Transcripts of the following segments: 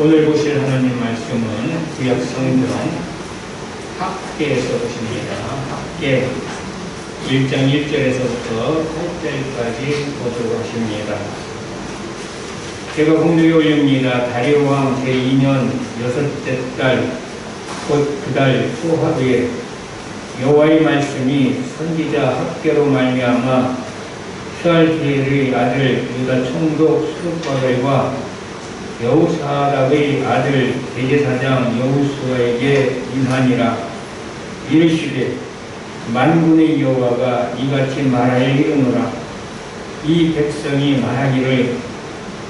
오늘 보실 하나님 말씀은 구약 성경 학개에서 보십니다. 학개 1장 1절에서부터 8절까지 보도록 하십니다. 제가 공독에 올립니다. 다리오 왕 제2년 여섯째 달 곧 그달 초하루에 여호와의 말씀이 선지자 학개로 말미암아 슈알티엘의 아들 유다 총독 스룹바벨과 여호사닥의 아들 대제사장 여호수아에게 임하니라. 이르시되 만군의 여호와가 이같이 말하이르노라. 이 백성이 말하기를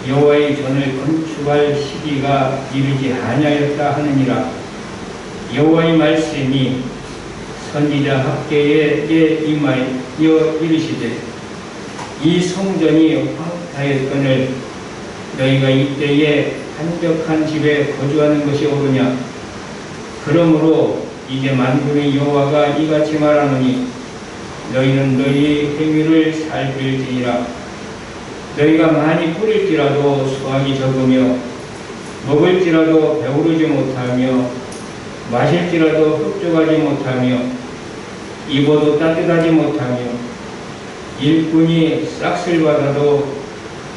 여호와의 전을 건축할 시기가 이르지 아니하였다 하느니라. 여호와의 말씀이 선지자 학개에게 임하여 이르시되 이 성전이 황폐하였거늘 너희가 이때에 한적한 집에 거주하는 것이 옳으냐. 그러므로 이제 만군의 여호와가 이같이 말하노니 너희는 너희 행위를 살필지니라. 너희가 많이 뿌릴지라도 수확이 적으며 먹을지라도 배부르지 못하며 마실지라도 흡족하지 못하며 입어도 따뜻하지 못하며 일꾼이 싹쓸 받아도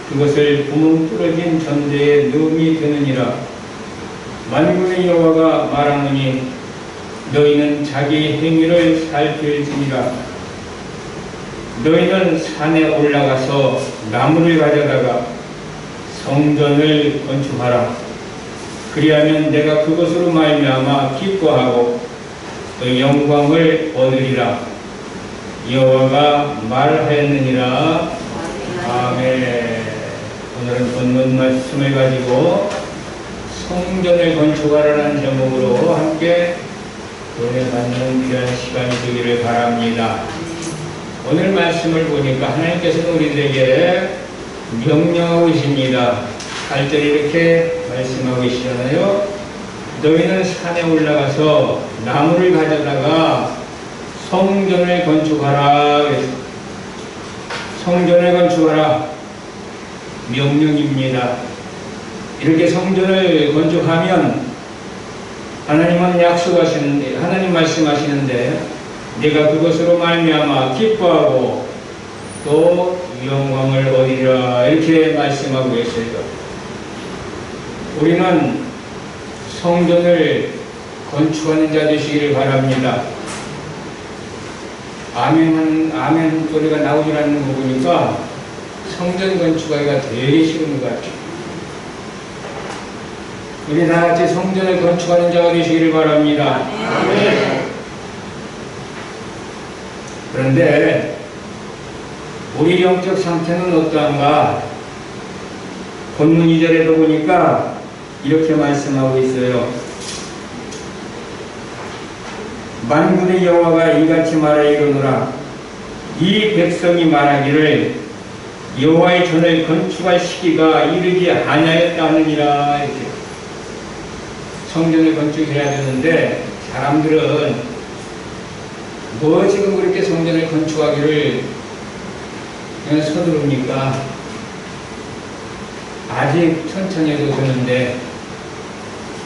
그것을 구멍 뚫어진 전대에 넣음이 되느니라. 만군의 여호와가 말하노니 너희는 자기 행위를 살필지니라. 너희는 산에 올라가서 나무를 가져다가 성전을 건축하라. 그리하면 내가 그것으로 말미암아 기뻐하고 그 영광을 얻으리라. 여호와가 말하였느니라. 아멘. 오늘은 본문 말씀을 가지고 성전을 건축하라는 제목으로 함께 은혜 받는 귀한 시간이 되기를 바랍니다. 오늘 말씀을 보니까 하나님께서는 우리들에게 명령하고 계십니다. 8절에 이렇게 말씀하고 계시잖아요. 너희는 산에 올라가서 나무를 가져다가 성전을 건축하라. 성전을 건축하라. 명령입니다. 이렇게 성전을 건축하면 하나님은 약속하시는데, 하나님 말씀하시는데 내가 그것으로 말미암아 기뻐하고 또 영광을 얻으리라. 이렇게 말씀하고 계세요. 우리는 성전을 건축하는 자 되시기를 바랍니다. 아멘 소리가 나오질 않는 거 보니까 성전 건축하기가 되게 싫은 것 같아요. 우리 다 같이 성전을 건축하는 자가 되시기를 바랍니다. 아멘. 그런데 우리 영적 상태는 어떠한가? 본문 2절에도 보니까 이렇게 말씀하고 있어요. 만군의 여호와가 이같이 말하이르노라. 이 백성이 말하기를 여호와의 전을 건축할 시기가 이르지 아니하였다 하느니라. 이렇게 성전을 건축해야 되는데 사람들은 뭐 지금 그렇게 성전을 건축하기를 그냥 서두릅니까? 아직 천천히 해도 되는데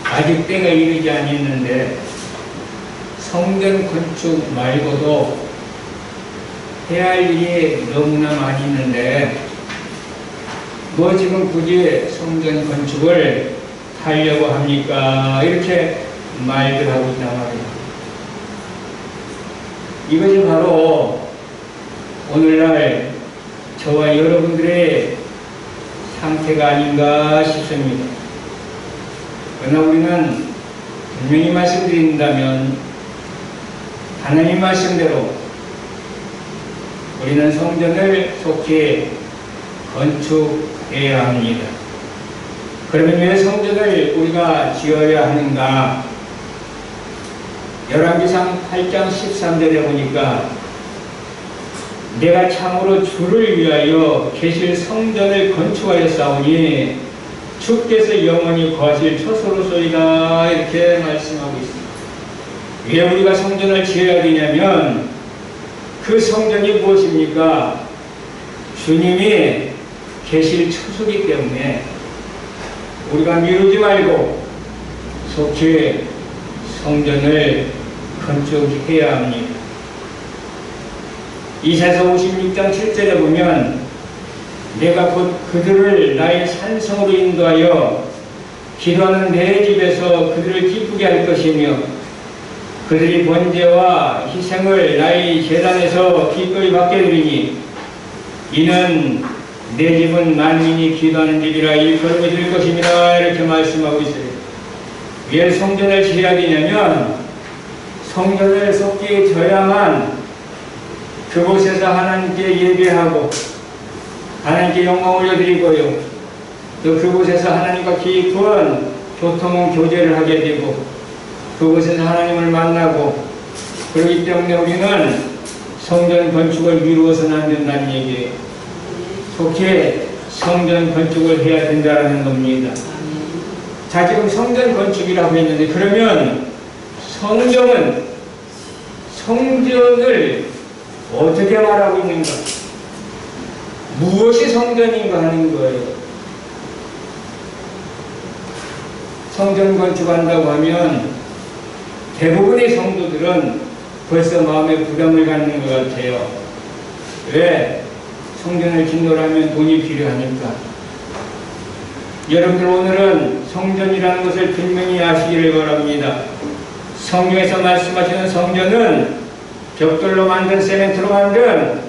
아직 때가 이르지 아니했는데 성전 건축 말고도 해야 할 일이 너무나 많이 있는데 뭐 지금 굳이 성전 건축을 하려고 합니까? 이렇게 말들 하고 있단 말이에요. 이것이 바로 오늘날 저와 여러분들의 상태가 아닌가 싶습니다. 그러나 우리는 분명히 말씀드린다면 하나님 말씀대로 우리는 성전을 속히 건축해야 합니다. 그러면 왜 성전을 우리가 지어야 하는가? 열왕기상 8장 13절에 보니까 내가 참으로 주를 위하여 계실 성전을 건축하였사오니 주께서 영원히 거하실 처소로소이다. 이렇게 말씀하고 있습니다. 왜 우리가 성전을 지어야 되냐면 그 성전이 무엇입니까? 주님이 계실 처소이기 때문에 우리가 미루지 말고 속히 성전을 건축해야 합니다. 이사야서 56장 7절에 보면 내가 곧 그들을 나의 산성으로 인도하여 기도하는 내 집에서 그들을 기쁘게 할 것이며 그들이 번제와 희생을 나의 제단에서 기꺼이 받게 되리니 이는 내 집은 만민이 기도하는 집이라 일컬음이 될 것입니다. 이렇게 말씀하고 있어요. 왜 성전을 지어야 되냐면 성전을 속히 져야만 그곳에서 하나님께 예배하고 하나님께 영광 올려드리고요. 또 그곳에서 하나님과 깊은 교통 교제를 하게 되고 그곳에서 하나님을 만나고 그렇기 때문에 우리는 성전 건축을 미루어서는 안 된다는 얘기예요. 속히 성전 건축을 해야 된다는 겁니다. 자, 지금 성전 건축이라고 했는데 그러면 성전을 어떻게 말하고 있는가? 무엇이 성전인가 하는 거예요. 성전 건축한다고 하면 대부분의 성도들은 벌써 마음에 부담을 갖는 것 같아요. 왜? 성전을 짓노라면 돈이 필요하니까. 여러분들 오늘은 성전이라는 것을 분명히 아시기를 바랍니다. 성경에서 말씀하시는 성전은 벽돌로 만든 세멘트로 만든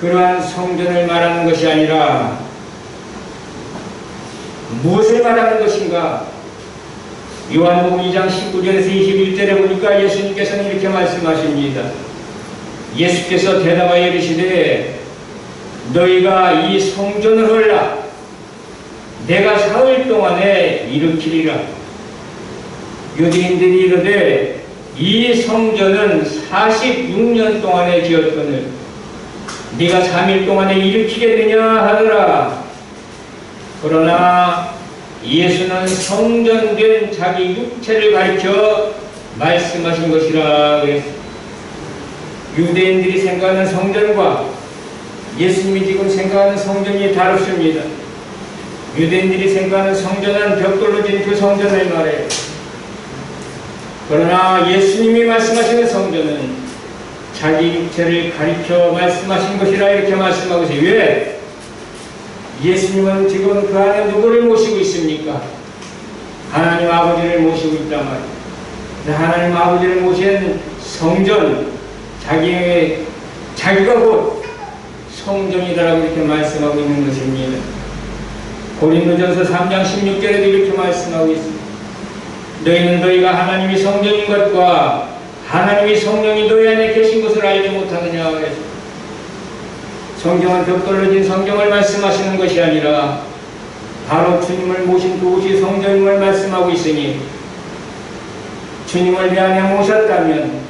그러한 성전을 말하는 것이 아니라 무엇을 말하는 것인가? 요한복음 2장 19절에서 21절에 보니까 예수님께서는 이렇게 말씀하십니다. 예수께서 대답하여 이르시되 너희가 이 성전을 헐라 내가 사흘 동안에 일으키리라. 유대인들이 이르되 이 성전은 46년 동안에 지었거늘 네가 3일 동안에 일으키게 되냐 하더라. 그러나 예수는 성전된 자기 육체를 가리켜 말씀하신 것이라 그랬습니다. 유대인들이 생각하는 성전과 예수님이 지금 생각하는 성전이 다릅니다. 유대인들이 생각하는 성전은 벽돌로 진 그 성전을 말해요. 그러나 예수님이 말씀하시는 성전은 자기 육체를 가리켜 말씀하신 것이라 이렇게 말씀하고 있어요. 왜? 예수님은 지금 그 안에 누구를 모시고 있습니까? 하나님 아버지를 모시고 있단 말이에요. 하나님 아버지를 모신 성전, 자기가 곧 성전이다라고 이렇게 말씀하고 있는 것입니다. 고린도전서 3장 16절에도 이렇게 말씀하고 있습니다. 너희는 너희가 하나님이 성전인 것과 하나님이 성령이 너희 안에 계신 것을 알지 못하느냐 그랬습니다. 성경은 벽돌로 진 성경을 말씀하시는 것이 아니라 바로 주님을 모신 그곳이 성전임을 말씀하고 있으니 주님을 내 안에 모셨다면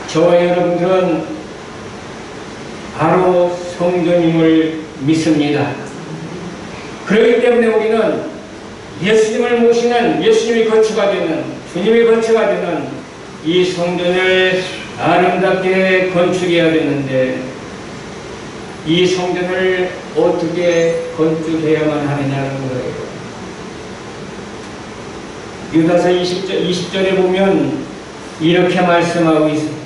저와 여러분들은 바로 성전임을 믿습니다. 그렇기 때문에 우리는 예수님을 모시는 예수님이 거처가 되는 주님이 거처가 되는 이 성전을 아름답게 건축해야 되는데 이 성전을 어떻게 건축해야만 하느냐는 거예요. 유다서 20절에 보면 이렇게 말씀하고 있습니다.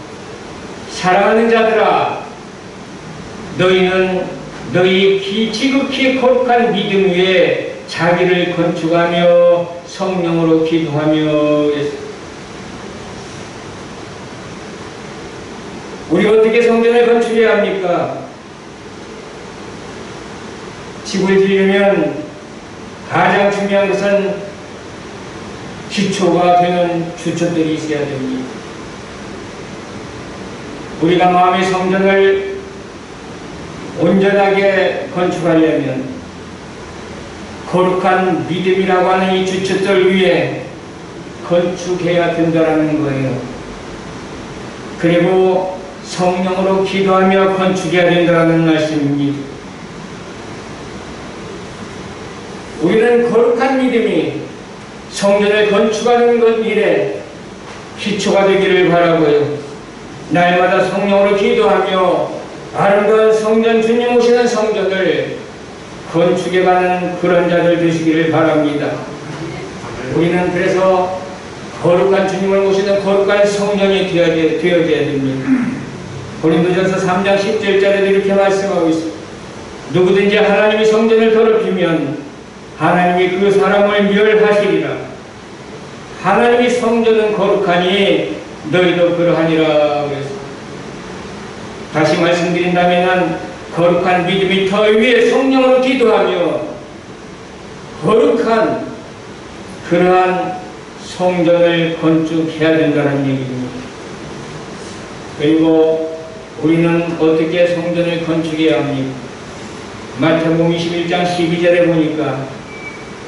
사랑하는 자들아 너희는 너희 지극히 거룩한 믿음 위에 자기를 건축하며 성령으로 기도하며 우리 어떻게 성전을 건축해야 합니까? 집을 지으려면 가장 중요한 것은 기초가 되는 주축들이 있어야 됩니다. 우리가 마음의 성전을 온전하게 건축하려면 거룩한 믿음이라고 하는 이 주축들 위에 건축해야 된다는 거예요. 그리고 성령으로 기도하며 건축해야 된다는 말씀입니다. 우리는 거룩한 믿음이 성전을 건축하는 것 일에 기초가 되기를 바라고요. 날마다 성령으로 기도하며 아름다운 성전, 주님 오시는 성전을 건축에 가는 그런 자들 되시기를 바랍니다. 우리는 그래서 거룩한 주님을 모시는 거룩한 성전이 되어져야 됩니다. 고린도전서 3장 10절에도 이렇게 말씀하고 있습니다. 누구든지 하나님이 성전을 더럽히면 하나님이 그 사람을 멸하시리라. 하나님이 성전은 거룩하니 너희도 그러하니라. 그랬습니다. 다시 말씀드린다면 거룩한 믿음이 더 위에 성령으로 기도하며 거룩한 그러한 성전을 건축해야 된다는 얘기입니다. 그리고 우리는 어떻게 성전을 건축해야 합니까? 마태복음 21장 12절에 보니까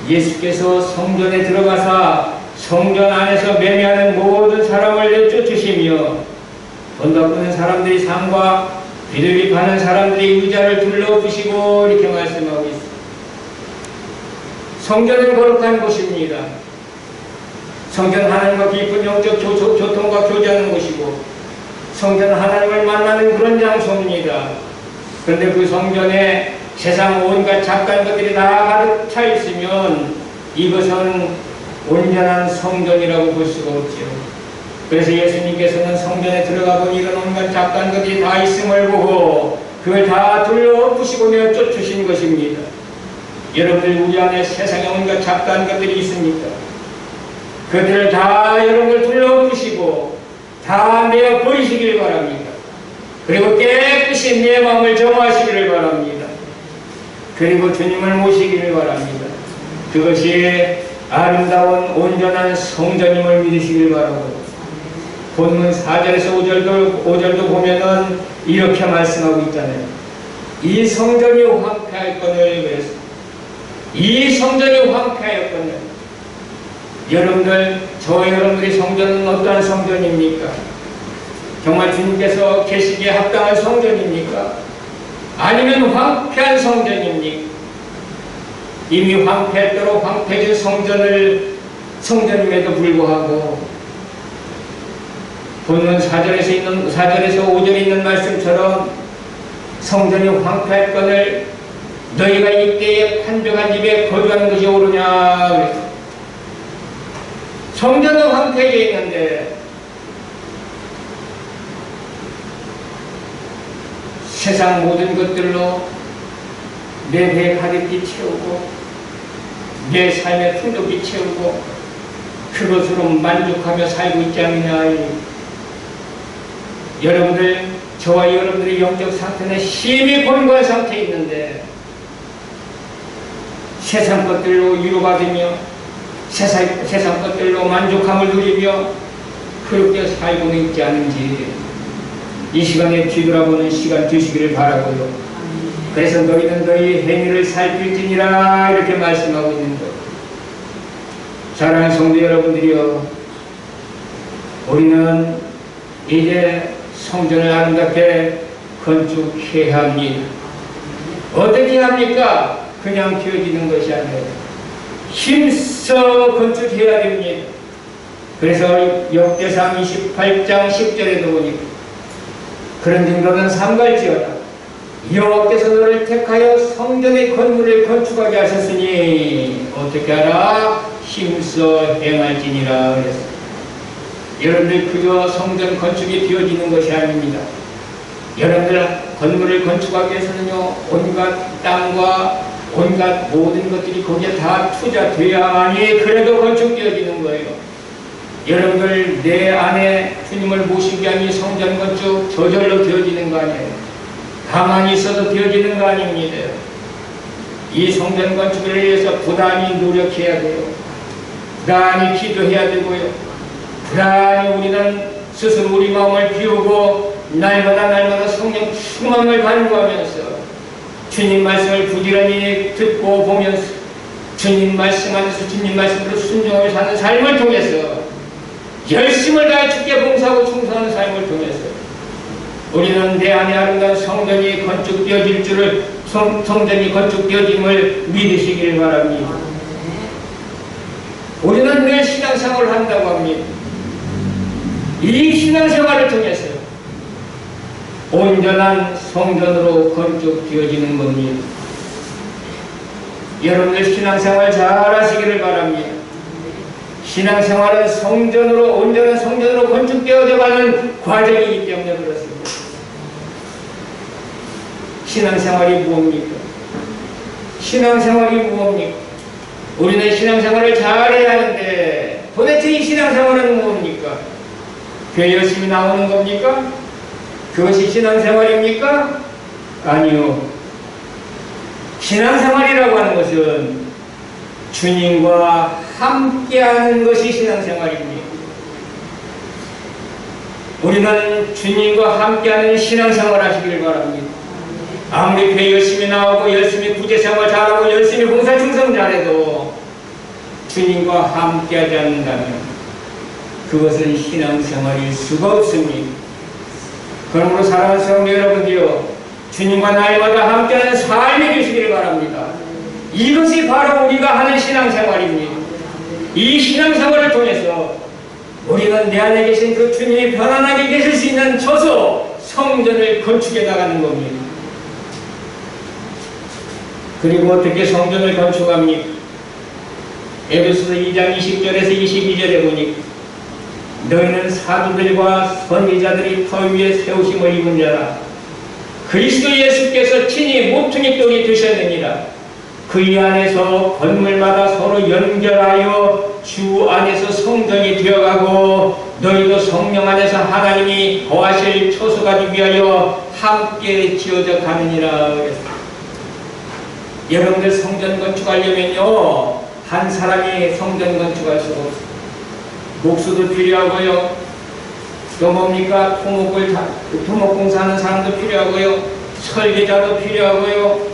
예수께서 성전에 들어가사 성전 안에서 매매하는 모든 사람을 내쫓으시며 돈 갚는 사람들이 상과 비둘기 파는 사람들이 의자를 둘러부시고 이렇게 말씀하고 있습니다. 성전은 거룩한 곳입니다. 성전 하나님과 깊은 영적 교통과 교제하는 곳이고 성전은 하나님을 만나는 그런 장소입니다. 그런데 그 성전에 세상 온갖 잡다한 것들이 다 가득 차 있으면 이것은 온전한 성전이라고 볼 수가 없죠. 그래서 예수님께서는 성전에 들어가 보니 이런 온갖 잡다한 것들이 다 있음을 보고 그걸 다 둘러부시고 내쫓으신 것입니다. 여러분들 우리 안에 세상에 온갖 잡다한 것들이 있습니까? 그들을 다 여러분들 둘러부시고 다 내어 버리시길 바랍니다. 그리고 깨끗이 내 마음을 정화하시기를 바랍니다. 그리고 주님을 모시기를 바랍니다. 그것이 아름다운 온전한 성전임을 믿으시길 바라고 본문 4절에서 5절도 보면은 이렇게 말씀하고 있잖아요. 이 성전이 황폐하였거늘 그랬어. 이 성전이 황폐하였거늘. 여러분들, 여러분들의 성전은 어떠한 성전입니까? 정말 주님께서 계시기에 합당한 성전입니까? 아니면 황폐한 성전입니까? 이미 황폐했도록 황폐해진 성전임에도 불구하고 본문 4절에서 5절에 있는 말씀처럼 성전이 황폐했거늘 너희가 이때에 판벽한 집에 거주하는 것이 옳으냐 그랬어. 성전은 황폐해 있는데 세상 모든 것들로 내 배에 가득히 채우고 내 삶에 풍족히 채우고 그것으로 만족하며 살고 있지 않느냐. 여러분들, 저와 여러분들의 영적 상태는 심히 곤고한 상태에 있는데 세상 것들로 위로받으며 세상 것들로 만족함을 누리며 그렇게 살고는 있지 않은지 이 시간에 뒤돌아보는 시간 되시기를 바라고요. 그래서 너희는 너희 행위를 살필지니라 이렇게 말씀하고 있는 거예요. 사랑하는 성도 여러분들이요, 우리는 이제 성전을 아름답게 건축해야 합니다. 어떻게 합니까? 그냥 되어지는 것이 아니에요. 힘써 건축해야 됩니다. 그래서 역대상 28장 10절에도 보니까 그런 증거는 삼갈지어다. 여호와께서 너를 택하여 성전의 건물을 건축하게 하셨으니 어떻게 하라? 힘써 행할지니라 그랬습니다. 여러분들 그저 성전 건축이 되어지는 것이 아닙니다. 여러분들 건물을 건축하기 위해서는요, 온갖 땅과 온갖 모든 것들이 거기에 다 투자되어야만이 그래도 건축되어지는 거예요. 여러분들 내 안에 주님을 모시기 위한 이 성전 건축 저절로 되어지는 거 아니에요. 가만히 있어도 되어지는 거 아닙니다. 이 성전 건축을 위해서 부단히 노력해야 돼요. 부단히 기도해야 되고요. 부단히 우리는 스스로 우리 마음을 비우고 날마다 성령 충만을 간구하면서 주님 말씀을 부지런히 듣고 보면서 주님 말씀 안에서 주님 말씀으로 순종을 사는 삶을 통해서 열심을 다해 주께 봉사하고 충성하는 삶을 통해서 우리는 내 안에 아름다운 성전이 건축되어질 줄을 성전이 건축되어짐을 믿으시길 바랍니다. 우리는 늘 신앙생활을 한다고 합니다. 이 신앙생활을 통해서 온전한 성전으로 건축되어지는 겁니다. 여러분들 신앙생활 잘 하시기를 바랍니다. 신앙생활은 성전으로, 온전한 성전으로 건축되어져 가는 과정이기 때문에 그렇습니다. 신앙생활이 무엇입니까? 신앙생활이 무엇입니까? 우리는 신앙생활을 잘해야 하는데 도대체 이 신앙생활은 무엇입니까? 교회 열심히 나오는 겁니까? 그것이 신앙생활입니까? 아니요. 신앙생활이라고 하는 것은 주님과 함께하는 것이 신앙생활입니다. 우리는 주님과 함께하는 신앙생활 하시길 바랍니다. 아무리 교회 열심히 나오고 열심히 구제생활 잘하고 열심히 봉사충성 잘해도 주님과 함께하지 않는다면 그것은 신앙생활일 수가 없습니다. 그러므로 사랑하는 성도 여러분들요, 주님과 날마다 함께하는 삶이 되시기를 바랍니다. 이것이 바로 우리가 하는 신앙생활입니다. 이 신앙생활을 통해서 우리는 내 안에 계신 그 주님이 편안하게 계실 수 있는 저소 성전을 건축해 나가는 겁니다. 그리고 어떻게 성전을 건축합니까? 에베소서 2장 20절에서 22절에 보니 너희는 사도들과 선지자들이 터 위에 세우심을 입은 자라. 그리스도 예수께서 친히 모퉁이 돌이 되셨느니라. 그이 안에서 건물마다 서로 연결하여 주 안에서 성전이 되어가고 너희도 성령 안에서 하나님이 거하실 초소가 되기 위하여 함께 지어져 가느니라. 여러분들 성전 건축하려면요, 한 사람이 성전 건축할 수가 없어요. 목수도 필요하고요, 또 뭡니까? 토목공사하는 사람도 필요하고요, 설계자도 필요하고요,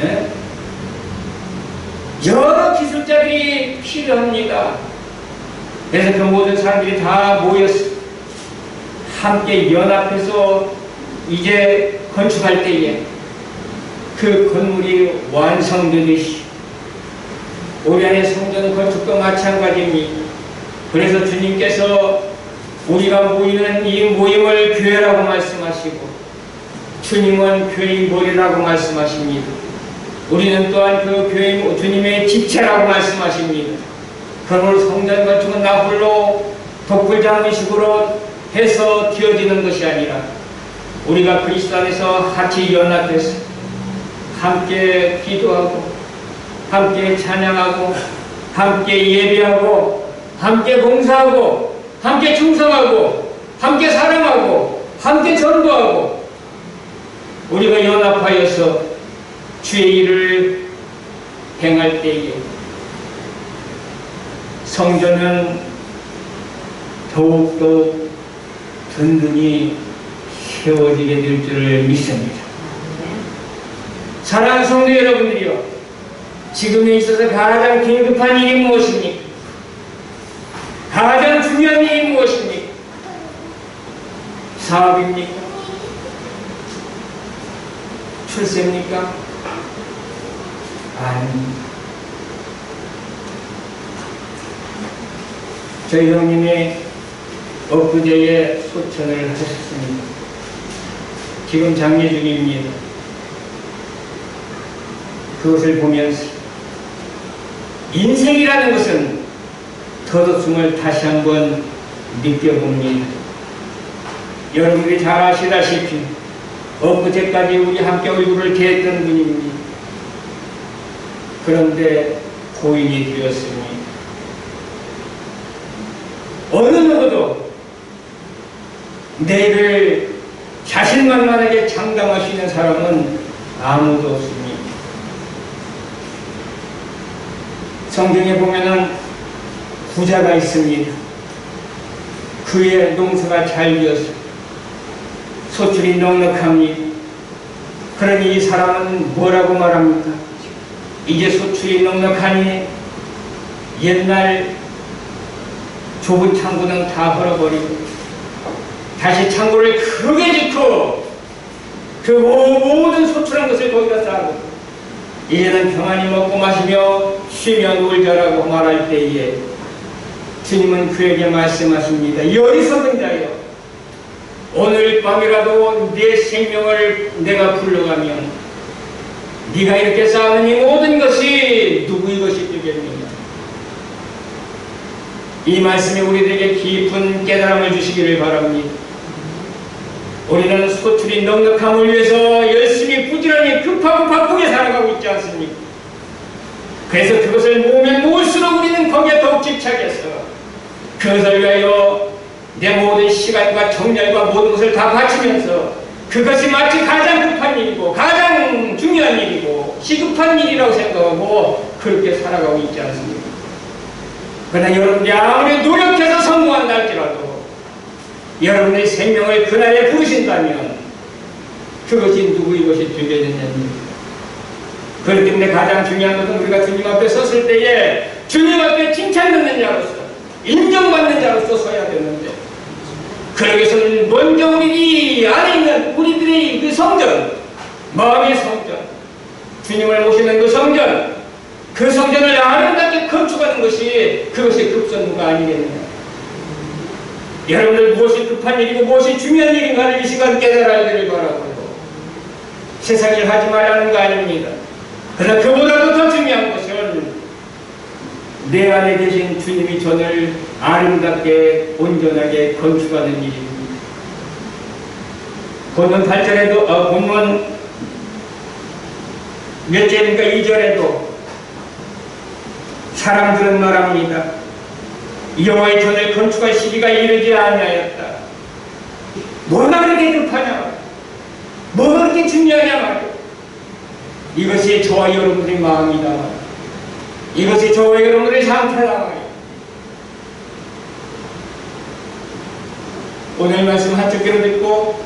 네? 여러 기술자들이 필요합니다. 그래서 그 모든 사람들이 다 모여서 함께 연합해서 이제 건축할 때에 그 건물이 완성되듯이 우리 안에 성전 건축도 마찬가지입니다. 그래서 주님께서 우리가 모이는 이 모임을 교회라고 말씀하시고 주님은 교회의 머리라고 말씀하십니다. 우리는 또한 그 교회 주님의 지체라고 말씀하십니다. 그러므로 성전 건축은 나 홀로 독불장의식으로 해서 되어지는 것이 아니라 우리가 그리스도 안에서 같이 연합해서 함께 기도하고 함께 찬양하고 함께 예배하고 함께 봉사하고 함께 충성하고 함께 사랑하고 함께 전도하고 우리가 연합하여서 주의 일을 행할 때에 성전은 더욱더 든든히 세워지게 될 줄을 믿습니다. 사랑하는 성도 여러분들이요, 지금에 있어서 가장 긴급한 일이 무엇입니까? 가장 중요한 일이 무엇입니까? 사업입니까? 출세입니까? 아닙니다. 저희 형님이 엊그제에 소천을 하셨습니다. 지금 장례 중입니다. 그것을 보면서 인생이라는 것은 덧없음을 다시 한번 느껴봅니다. 여러분들이 잘 아시다시피 엊그제까지 우리 함께 얼굴을 대했던 분입니다. 그런데 고인이 되었습니다. 어느 누구도 내일을 자신만만하게 장담할 수 있는 사람은 아무도 없습니다. 성경에 보면은 부자가 있습니다. 그의 농사가 잘 되어서 소출이 넉넉합니다. 그러니 이 사람은 뭐라고 말합니까? 이제 소출이 넉넉하니 옛날 좁은 창고는 다 헐어버리고 다시 창고를 크게 짓고 그 모든 소출한 것을 거기다 쌓고 이제는 평안히 먹고 마시며 쉬며 놀자라고 말할 때에 주님은 그에게 말씀하십니다. 여리석은 자여, 오늘 밤이라도 내 생명을 내가 불러가면 네가 이렇게 쌓는 이 모든 것이 누구의 것이 되겠느냐. 이 말씀이 우리들에게 깊은 깨달음을 주시기를 바랍니다. 우리는 소출이 넉넉함을 위해서 열심히 부지런히 급하고 바쁘게 살아가고 있지 않습니까? 그래서 그것을 모으면 모을수록 우리는 거기에 더욱 집착해서 그것을 위하여 내 모든 시간과 정열과 모든 것을 다 바치면서 그것이 마치 가장 급한 일이고 가장 중요한 일이고 시급한 일이라고 생각하고 그렇게 살아가고 있지 않습니까? 그러나 여러분이 아무리 노력해서 성공한다 할지라도 여러분의 생명을 그날에 부르신다면 그것이 누구의 것이 되겠느냐입니다. 그렇기 때문에 가장 중요한 것은 우리가 주님 앞에 섰을 때에 주님 앞에 칭찬받는 자로서 인정받는 자로서 서야 되는데 그러기 위해서는 먼저 우리 안에 있는 우리들의 그 성전, 마음의 성전, 주님을 모시는 그 성전, 그 성전을 아름답게 건축하는 것이 그것이 급선무가 아니겠느냐. 여러분들 무엇이 급한 일이고 무엇이 중요한 일인가를 이 시간 깨달아야 되길 바라고요. 세상 일 하지 말라는 거 아닙니다. 그러나 그보다도 더 중요한 것은 내 안에 계신 주님이 저를 아름답게 온전하게 건축하는 일입니다. 본문 8절에도 본문 몇 절입니까? 2절에도 사람들은 말합니다. 여호와의 전을 건축할 시기가 이르지 아니하였다. 뭐가 그렇게 급하냐? 뭐가 그렇게 중요하냐 말이야. 이것이 저와 여러분들의 마음이다. 이것이 저와 여러분들의 상태다 말이야. 오늘 말씀 한쪽 귀로 듣고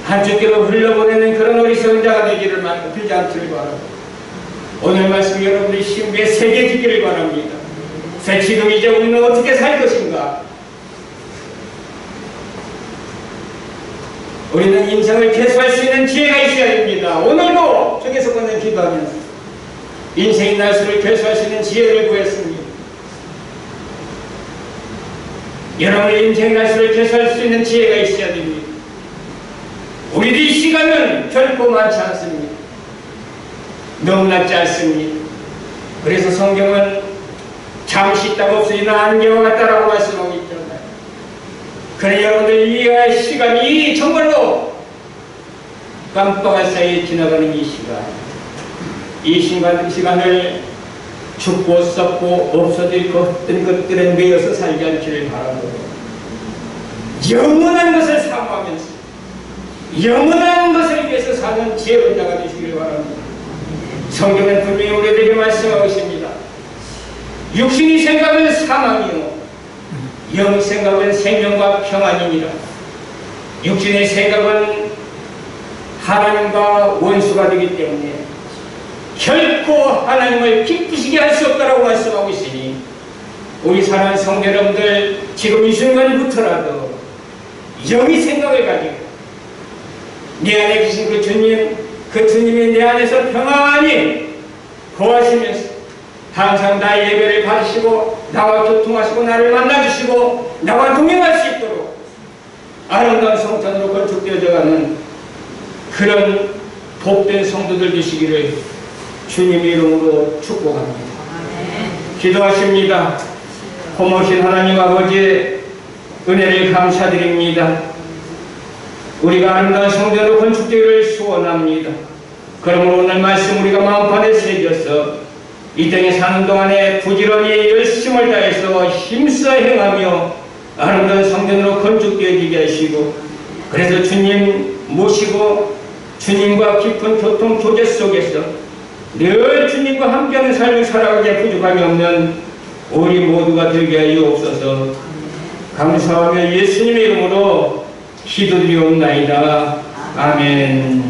한쪽 귀로 흘려보내는 그런 어리석은 자가 되기를 빌지 않기를 바랍니다. 오늘 말씀 여러분들의 심기에 새겨지기를 바랍니다. 지금 이제 우리는 어떻게 살 것인가? 우리는 인생을 개수할 수 있는 지혜가 있어야 됩니다. 오늘도 저기서 건넨 기도하면서 인생의 날수를 개수할 수 있는 지혜를 구했습니다. 여러분의 인생의 날수를 개수할 수 있는 지혜가 있어야 됩니다. 우리들의 시간은 결코 많지 않습니다. 너무나 짧습니다. 그래서 성경은 잠시 있다가 없어지는 안개와 같다라고 말씀하고 있잖아요. 그래 여러분들 이 시간이 정말로 깜빡할 사이에 지나가는 이 시간을 죽고 썩고 없어질 것들은 매여서 살지 않기를 바라고 영원한 것을 사모하면서 영원한 것을 위해서 사는 지혜로운 자가 되시기를 바랍니다. 성경은 분명히 우리에게 말씀하고 있습니다. 육신의 생각은 사망이요 영의 생각은 생명과 평안이니라. 육신의 생각은 하나님과 원수가 되기 때문에 결코 하나님을 기쁘시게 할 수 없다고 말씀하고 있으니 우리 사랑하는 성도 여러분들 지금 이 순간부터라도 영의 생각을 가지고 내 안에 계신 그 주님이 내 안에서 평안히 거하시면서 항상 나의 예배를 받으시고 나와 교통하시고 나를 만나주시고 나와 동행할 수 있도록 아름다운 성전으로 건축되어져가는 그런 복된 성도들 되시기를 주님의 이름으로 축복합니다. 기도하십니다. 고마우신 하나님 아버지의 은혜를 감사드립니다. 우리가 아름다운 성전으로 건축되기를 소원합니다. 그러므로 오늘 말씀 우리가 마음판에 새겨서 이 땅에 사는 동안에 부지런히 열심을 다해서 힘써 행하며 아름다운 성전으로 건축되어지게 하시고 그래서 주님 모시고 주님과 깊은 교통 교제 속에서 늘 주님과 함께하는 삶을 살아가게 부족함이 없는 우리 모두가 되게 하여옵소서. 감사하며 예수님의 이름으로 기도드리옵나이다. 아멘.